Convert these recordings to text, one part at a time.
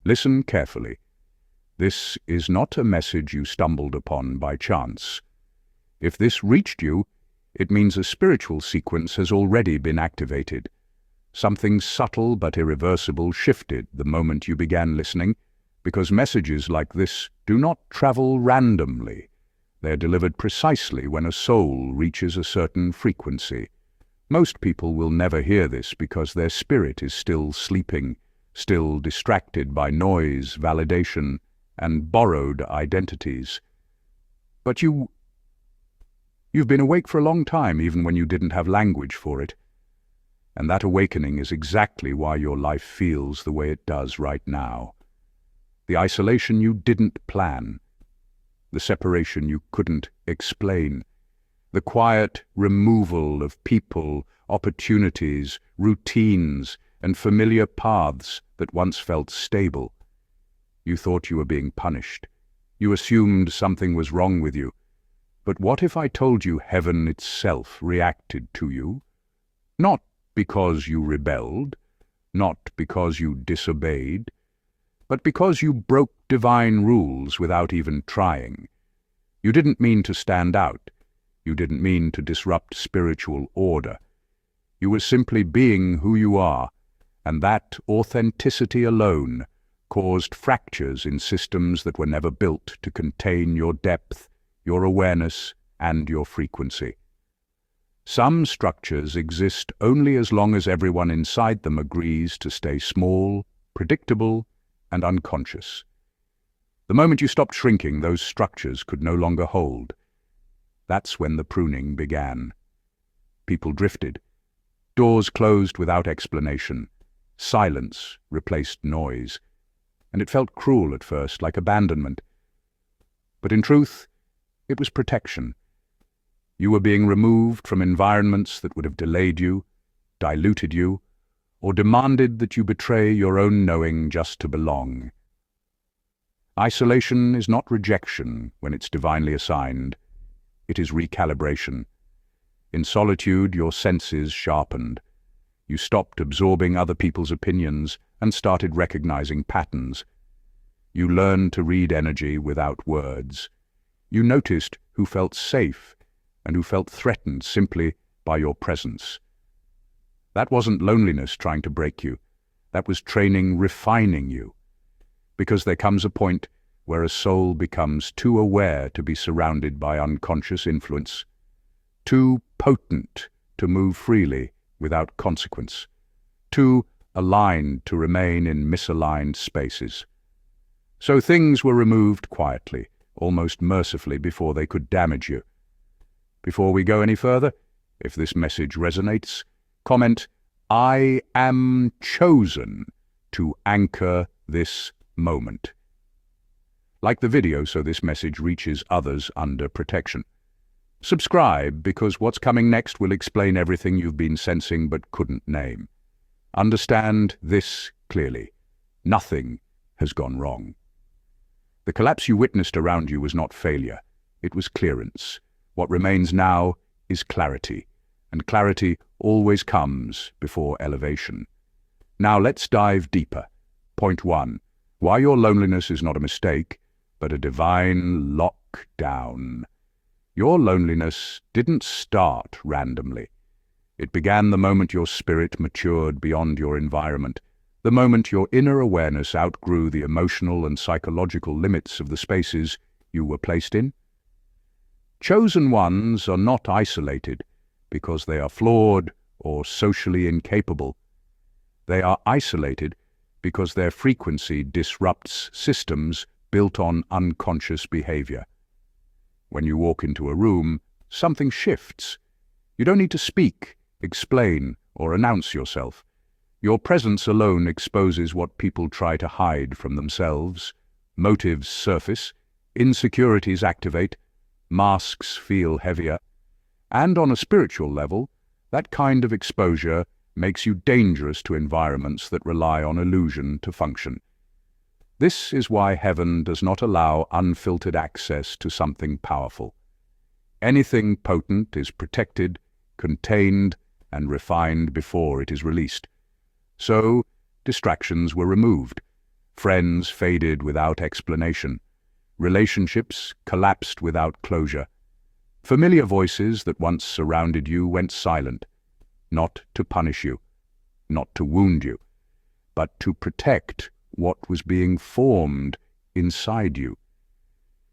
Listen carefully. This is not a message you stumbled upon by chance. If this reached you, it means a spiritual sequence has already been activated. Something subtle but irreversible shifted the moment you began listening, because messages like this do not travel randomly. They are delivered precisely when a soul reaches a certain frequency. Most people will never hear this because their spirit is still sleeping, still distracted by noise, validation, and borrowed identities. But you've been awake for a long time, even when you didn't have language for it. And that awakening is exactly why your life feels the way it does right now. The isolation you didn't plan, the separation you couldn't explain, the quiet removal of people, opportunities, routines, and familiar paths that once felt stable. You thought you were being punished. You assumed something was wrong with you. But what if I told you heaven itself reacted to you? Not because you rebelled, not because you disobeyed, but because you broke divine rules without even trying. You didn't mean to stand out. You didn't mean to disrupt spiritual order. You were simply being who you are, and that authenticity alone caused fractures in systems that were never built to contain your depth, your awareness, and your frequency. Some structures exist only as long as everyone inside them agrees to stay small, predictable, and unconscious. The moment you stopped shrinking, those structures could no longer hold. That's when the pruning began. People drifted. Doors closed without explanation. Silence replaced noise. And it felt cruel at first, like abandonment. But in truth, it was protection. You were being removed from environments that would have delayed you, diluted you, or demanded that you betray your own knowing just to belong. Isolation is not rejection when it's divinely assigned. It is recalibration. In solitude, your senses sharpened. You stopped absorbing other people's opinions and started recognizing patterns. You learned to read energy without words. You noticed who felt safe and who felt threatened simply by your presence. That wasn't loneliness trying to break you. That was training refining you. Because there comes a point where a soul becomes too aware to be surrounded by unconscious influence, too potent to move freely without consequence, too aligned to remain in misaligned spaces. So things were removed quietly, almost mercifully, before they could damage you. Before we go any further, if this message resonates, comment, "I am chosen to anchor this moment." Like the video so this message reaches others under protection. Subscribe, because what's coming next will explain everything you've been sensing but couldn't name. Understand this clearly. Nothing has gone wrong. The collapse you witnessed around you was not failure. It was clearance. What remains now is clarity, and clarity always comes before elevation. Now let's dive deeper. Point 1. Why your loneliness is not a mistake, but a divine lockdown. Your loneliness didn't start randomly. It began the moment your spirit matured beyond your environment, the moment your inner awareness outgrew the emotional and psychological limits of the spaces you were placed in. Chosen ones are not isolated because they are flawed or socially incapable. They are isolated because their frequency disrupts systems built on unconscious behavior. When you walk into a room, something shifts. You don't need to speak, explain, or announce yourself. Your presence alone exposes what people try to hide from themselves. Motives surface, insecurities activate, masks feel heavier. And on a spiritual level, that kind of exposure makes you dangerous to environments that rely on illusion to function. This is why heaven does not allow unfiltered access to something powerful. Anything potent is protected, contained, and refined before it is released. So, distractions were removed. Friends faded without explanation. Relationships collapsed without closure. Familiar voices that once surrounded you went silent, not to punish you, not to wound you, but to protect what was being formed inside you.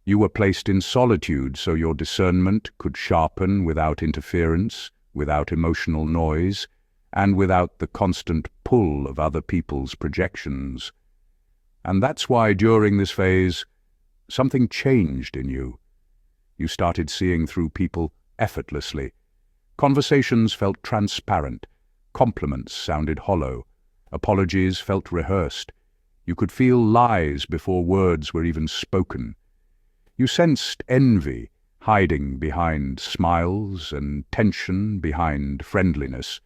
You were placed in solitude so your discernment could sharpen without interference, without emotional noise, and without the constant pull of other people's projections. And that's why during this phase, something changed in you. You started seeing through people effortlessly. Conversations felt transparent. Compliments sounded hollow. Apologies felt rehearsed. You could feel lies before words were even spoken. You sensed envy hiding behind smiles and tension behind friendliness.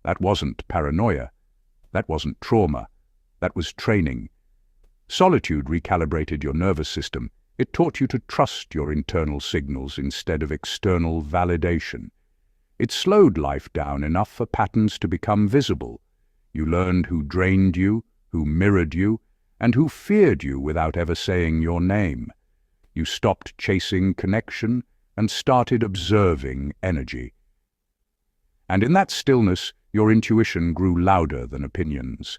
That wasn't paranoia. That wasn't trauma. That was training. Solitude recalibrated your nervous system. It taught you to trust your internal signals instead of external validation. It slowed life down enough for patterns to become visible. You learned who drained you, who mirrored you, and who feared you without ever saying your name. You stopped chasing connection and started observing energy. And in that stillness, your intuition grew louder than opinions.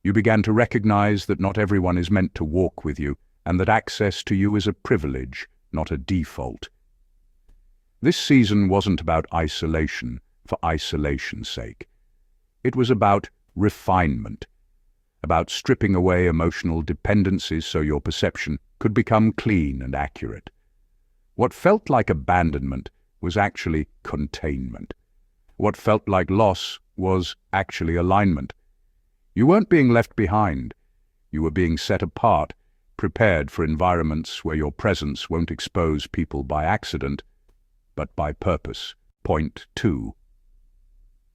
You began to recognize that not everyone is meant to walk with you, and that access to you is a privilege, not a default. This season wasn't about isolation for isolation's sake. It was about refinement, about stripping away emotional dependencies so your perception could become clean and accurate. What felt like abandonment was actually containment. What felt like loss was actually alignment. You weren't being left behind. You were being set apart, prepared for environments where your presence won't expose people by accident, but by purpose. Point 2.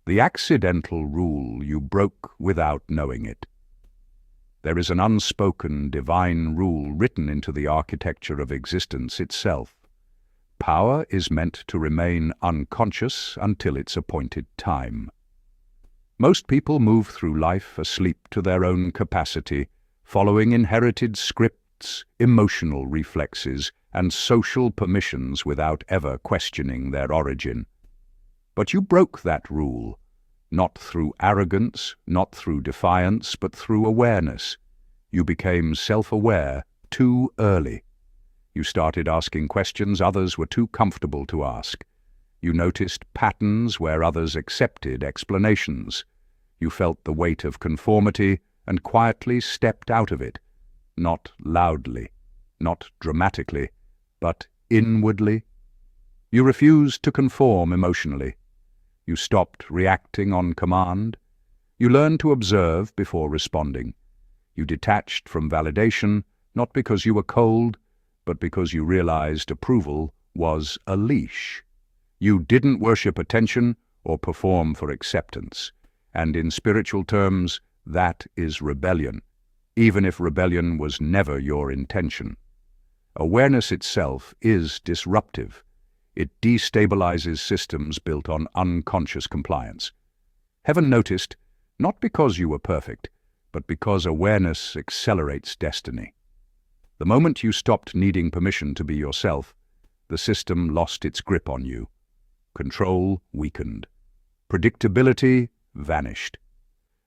The accidental rule you broke without knowing it. There is an unspoken divine rule written into the architecture of existence itself. Power is meant to remain unconscious until its appointed time. Most people move through life asleep to their own capacity, following inherited scripts, emotional reflexes, and social permissions without ever questioning their origin. But you broke that rule, not through arrogance, not through defiance, but through awareness. You became self-aware too early. You started asking questions others were too comfortable to ask. You noticed patterns where others accepted explanations. You felt the weight of conformity and quietly stepped out of it, not loudly, not dramatically, but inwardly. You refused to conform emotionally. You stopped reacting on command. You learned to observe before responding. You detached from validation, not because you were cold, but because you realized approval was a leash. You didn't worship attention or perform for acceptance. And in spiritual terms, that is rebellion, even if rebellion was never your intention. Awareness itself is disruptive. It destabilizes systems built on unconscious compliance. Heaven noticed, not because you were perfect, but because awareness accelerates destiny. The moment you stopped needing permission to be yourself, the system lost its grip on you. Control weakened. Predictability vanished.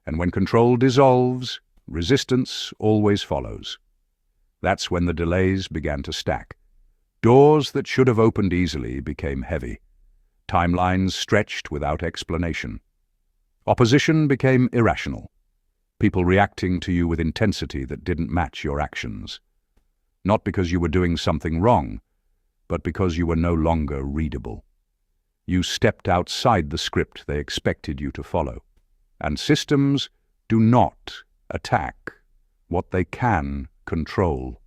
And when control dissolves, resistance always follows. That's when the delays began to stack. Doors that should have opened easily became heavy. Timelines stretched without explanation. Opposition became irrational. People reacting to you with intensity that didn't match your actions. Not because you were doing something wrong, but because you were no longer readable. You stepped outside the script they expected you to follow. And systems do not attack what they can control.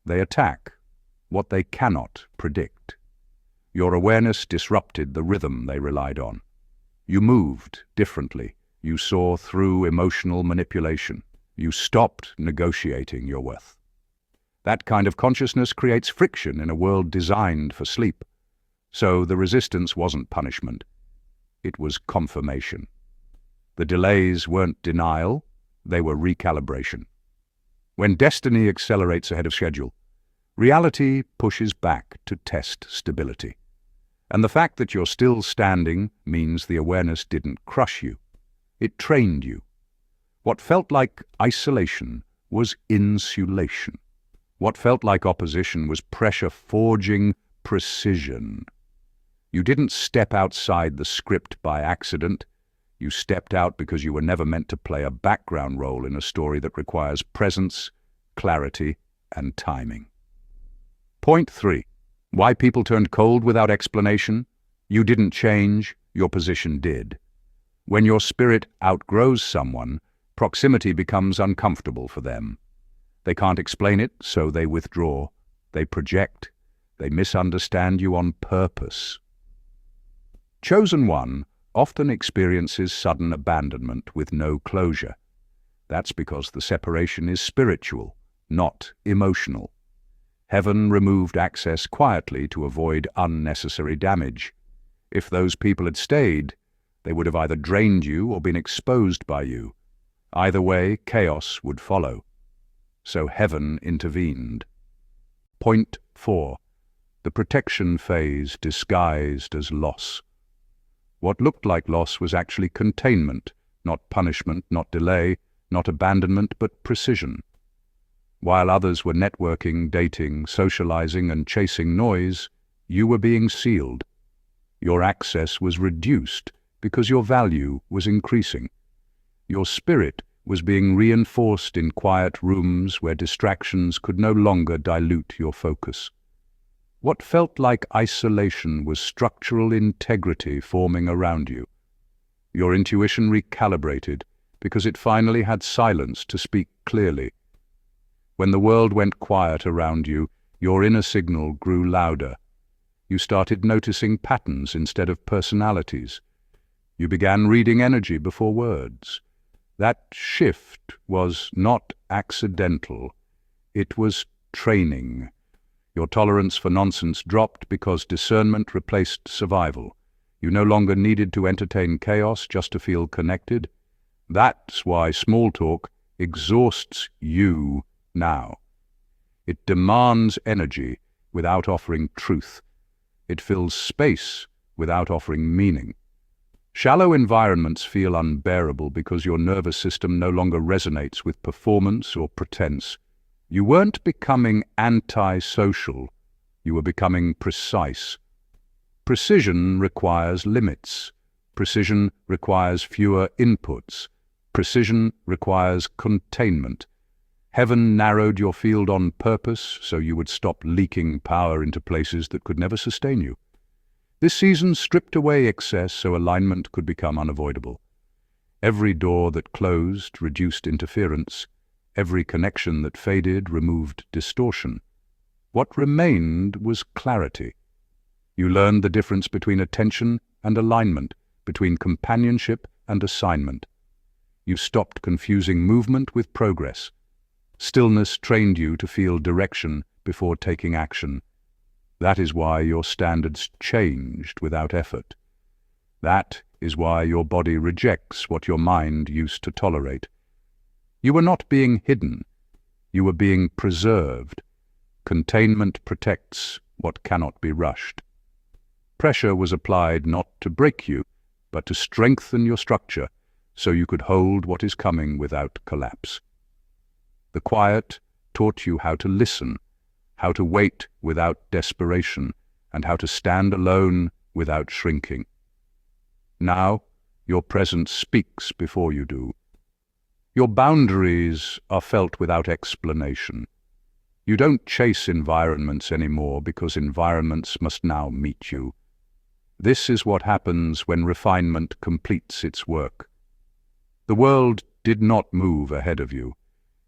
They attack what they cannot predict. Your awareness disrupted the rhythm they relied on. You moved differently. You saw through emotional manipulation. You stopped negotiating your worth. That kind of consciousness creates friction in a world designed for sleep. So the resistance wasn't punishment. It was confirmation. The delays weren't denial, they were recalibration. When destiny accelerates ahead of schedule, reality pushes back to test stability. And the fact that you're still standing means the awareness didn't crush you. It trained you. What felt like isolation was insulation. What felt like opposition was pressure-forging precision. You didn't step outside the script by accident. You stepped out because you were never meant to play a background role in a story that requires presence, clarity, and timing. Point 3. Why people turned cold without explanation? You didn't change, your position did. When your spirit outgrows someone, proximity becomes uncomfortable for them. They can't explain it, so they withdraw. They project. They misunderstand you on purpose. Chosen one often experiences sudden abandonment with no closure. That's because the separation is spiritual, not emotional. Heaven removed access quietly to avoid unnecessary damage. If those people had stayed, they would have either drained you or been exposed by you. Either way, chaos would follow. So heaven intervened. Point 4. The protection phase disguised as loss. What looked like loss was actually containment, not punishment, not delay, not abandonment, but precision. While others were networking, dating, socializing, and chasing noise, you were being sealed. Your access was reduced because your value was increasing. Your spirit was being reinforced in quiet rooms where distractions could no longer dilute your focus. What felt like isolation was structural integrity forming around you. Your intuition recalibrated because it finally had silence to speak clearly. When the world went quiet around you, your inner signal grew louder. You started noticing patterns instead of personalities. You began reading energy before words. That shift was not accidental. It was training. Your tolerance for nonsense dropped because discernment replaced survival. You no longer needed to entertain chaos just to feel connected. That's why small talk exhausts you now. It demands energy without offering truth. It fills space without offering meaning. Shallow environments feel unbearable because your nervous system no longer resonates with performance or pretense. You weren't becoming anti-social, you were becoming precise. Precision requires limits. Precision requires fewer inputs. Precision requires containment. Heaven narrowed your field on purpose so you would stop leaking power into places that could never sustain you. This season stripped away excess so alignment could become unavoidable. Every door that closed reduced interference. Every connection that faded removed distortion. What remained was clarity. You learned the difference between attention and alignment, between companionship and assignment. You stopped confusing movement with progress. Stillness trained you to feel direction before taking action. That is why your standards changed without effort. That is why your body rejects what your mind used to tolerate. You were not being hidden. You were being preserved. Containment protects what cannot be rushed. Pressure was applied not to break you, but to strengthen your structure so you could hold what is coming without collapse. The quiet taught you how to listen, how to wait without desperation, and how to stand alone without shrinking. Now, your presence speaks before you do. Your boundaries are felt without explanation. You don't chase environments anymore because environments must now meet you. This is what happens when refinement completes its work. The world did not move ahead of you.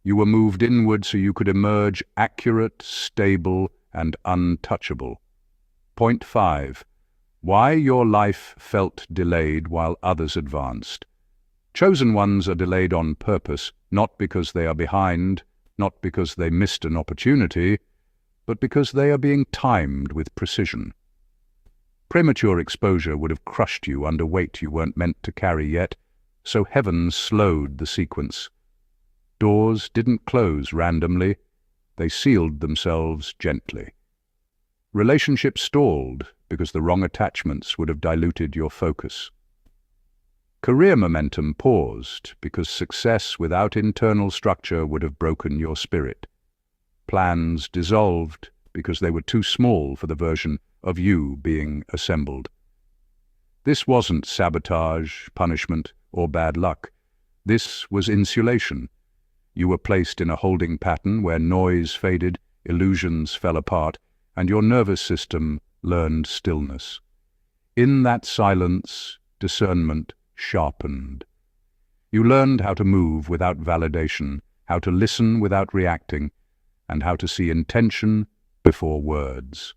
You were moved inward so you could emerge accurate, stable, and untouchable. Point 5. Why your life felt delayed while others advanced. Chosen ones are delayed on purpose, not because they are behind, not because they missed an opportunity, but because they are being timed with precision. Premature exposure would have crushed you under weight you weren't meant to carry yet, so heaven slowed the sequence. Doors didn't close randomly, they sealed themselves gently. Relationships stalled because the wrong attachments would have diluted your focus. Career momentum paused because success without internal structure would have broken your spirit. Plans dissolved because they were too small for the version of you being assembled. This wasn't sabotage, punishment, or bad luck. This was insulation. You were placed in a holding pattern where noise faded, illusions fell apart, and your nervous system learned stillness. In that silence, discernment sharpened. You learned how to move without validation, how to listen without reacting, and how to see intention before words.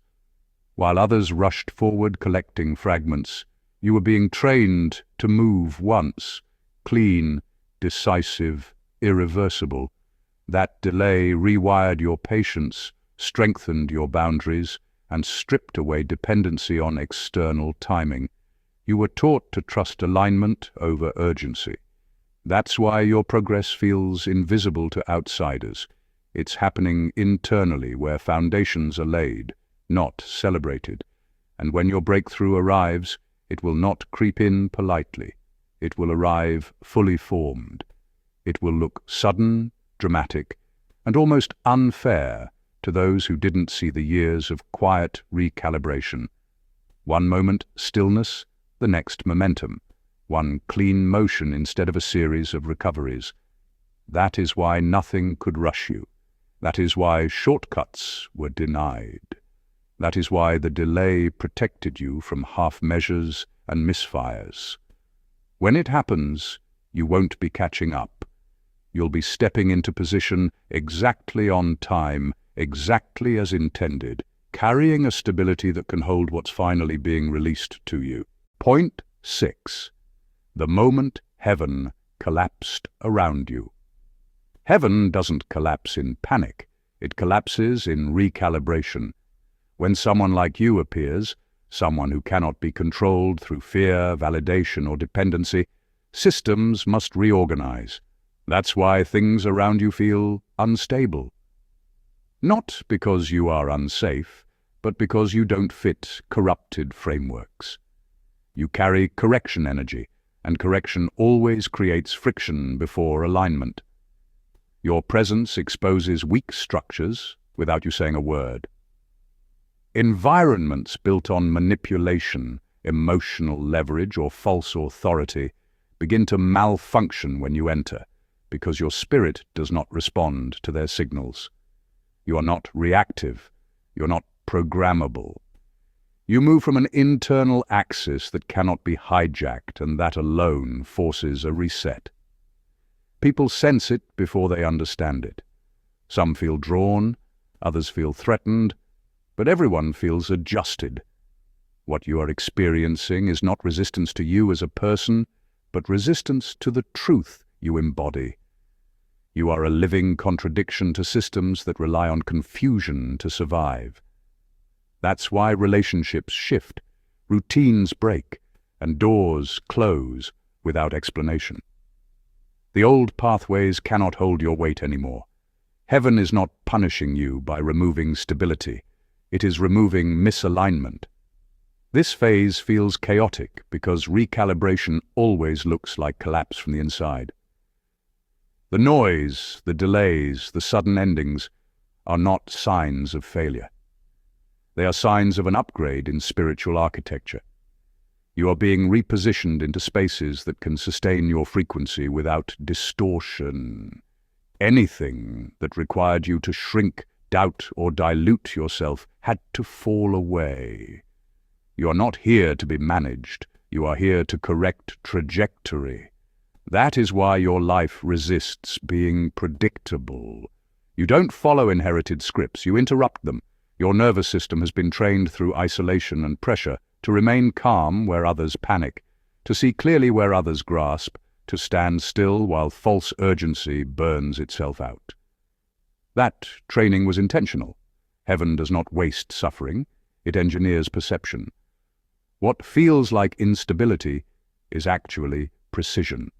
While others rushed forward collecting fragments, you were being trained to move once, clean, decisive, irreversible. That delay rewired your patience, strengthened your boundaries, and stripped away dependency on external timing. You were taught to trust alignment over urgency. That's why your progress feels invisible to outsiders. It's happening internally where foundations are laid, not celebrated. And when your breakthrough arrives, it will not creep in politely. It will arrive fully formed. It will look sudden, dramatic, and almost unfair to those who didn't see the years of quiet recalibration. One moment stillness, the next momentum. One clean motion instead of a series of recoveries. That is why nothing could rush you. That is why shortcuts were denied. That is why the delay protected you from half measures and misfires. When it happens, you won't be catching up. You'll be stepping into position exactly on time, exactly as intended, carrying a stability that can hold what's finally being released to you. Point 6. The moment heaven collapsed around you. Heaven doesn't collapse in panic. It collapses in recalibration. When someone like you appears, someone who cannot be controlled through fear, validation, or dependency, systems must reorganize. That's why things around you feel unstable. Not because you are unsafe, but because you don't fit corrupted frameworks. You carry correction energy, and correction always creates friction before alignment. Your presence exposes weak structures without you saying a word. Environments built on manipulation, emotional leverage, or false authority begin to malfunction when you enter, because your spirit does not respond to their signals. You are not reactive. You're not programmable. You move from an internal axis that cannot be hijacked, and that alone forces a reset. People sense it before they understand it. Some feel drawn, others feel threatened, but everyone feels adjusted. What you are experiencing is not resistance to you as a person, but resistance to the truth you embody. You are a living contradiction to systems that rely on confusion to survive. That's why relationships shift, routines break, and doors close without explanation. The old pathways cannot hold your weight anymore. Heaven is not punishing you by removing stability. It is removing misalignment. This phase feels chaotic because recalibration always looks like collapse from the inside. The noise, the delays, the sudden endings are not signs of failure. They are signs of an upgrade in spiritual architecture. You are being repositioned into spaces that can sustain your frequency without distortion. Anything that required you to shrink, doubt, or dilute yourself had to fall away. You are not here to be managed. You are here to correct trajectory. That is why your life resists being predictable. You don't follow inherited scripts, you interrupt them. Your nervous system has been trained through isolation and pressure to remain calm where others panic, to see clearly where others grasp, to stand still while false urgency burns itself out. That training was intentional. Heaven does not waste suffering, it engineers perception. What feels like instability is actually precision.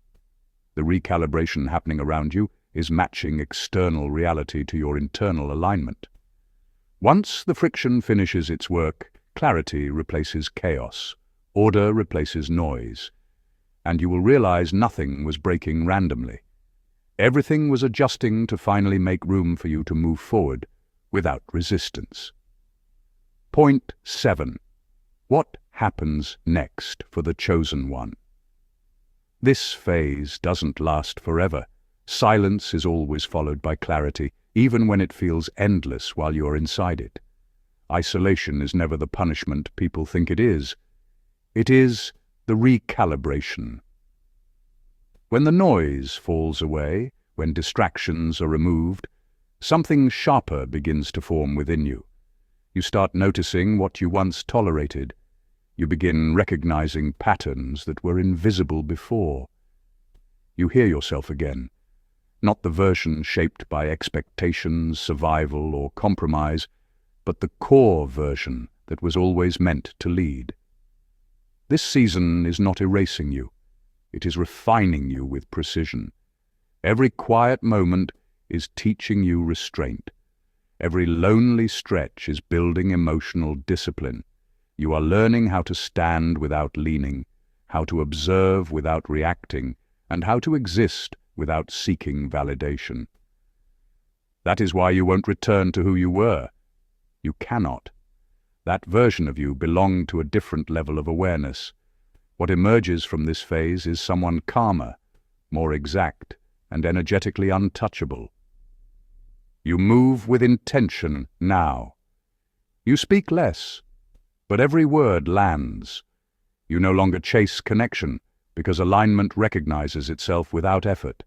The recalibration happening around you is matching external reality to your internal alignment. Once the friction finishes its work, clarity replaces chaos, order replaces noise, and you will realize nothing was breaking randomly. Everything was adjusting to finally make room for you to move forward without resistance. Point 7. What happens next for the chosen one? This phase doesn't last forever. Silence is always followed by clarity, even when it feels endless while you are inside it. Isolation is never the punishment people think it is. It is the recalibration. When the noise falls away, when distractions are removed, something sharper begins to form within you. You start noticing what you once tolerated. You begin recognizing patterns that were invisible before. You hear yourself again, not the version shaped by expectations, survival, or compromise, but the core version that was always meant to lead. This season is not erasing you. It is refining you with precision. Every quiet moment is teaching you restraint. Every lonely stretch is building emotional discipline. You are learning how to stand without leaning, how to observe without reacting, and how to exist without seeking validation. That is why you won't return to who you were. You cannot. That version of you belonged to a different level of awareness. What emerges from this phase is someone calmer, more exact, and energetically untouchable. You move with intention now. You speak less, but every word lands. You no longer chase connection, because alignment recognizes itself without effort.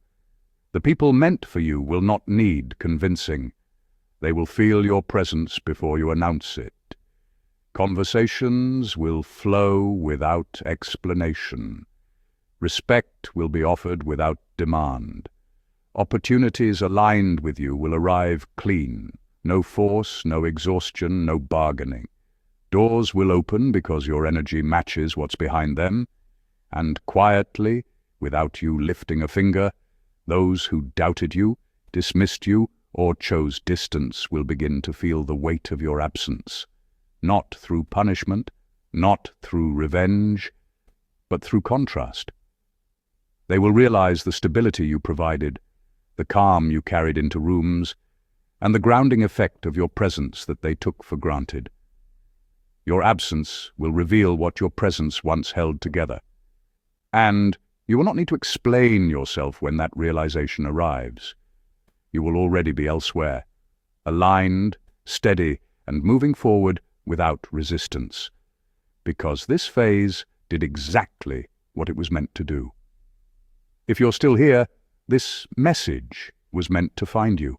The people meant for you will not need convincing. They will feel your presence before you announce it. Conversations will flow without explanation. Respect will be offered without demand. Opportunities aligned with you will arrive clean. No force, no exhaustion, no bargaining. Doors will open because your energy matches what's behind them, and quietly, without you lifting a finger, those who doubted you, dismissed you, or chose distance will begin to feel the weight of your absence, not through punishment, not through revenge, but through contrast. They will realize the stability you provided, the calm you carried into rooms, and the grounding effect of your presence that they took for granted. Your absence will reveal what your presence once held together. And you will not need to explain yourself when that realization arrives. You will already be elsewhere, aligned, steady, and moving forward without resistance, because this phase did exactly what it was meant to do. If you're still here, this message was meant to find you.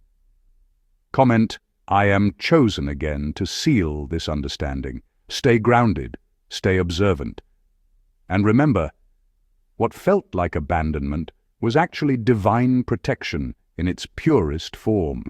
Comment, "I am chosen again to seal this understanding." Stay grounded, stay observant. And remember, what felt like abandonment was actually divine protection in its purest form.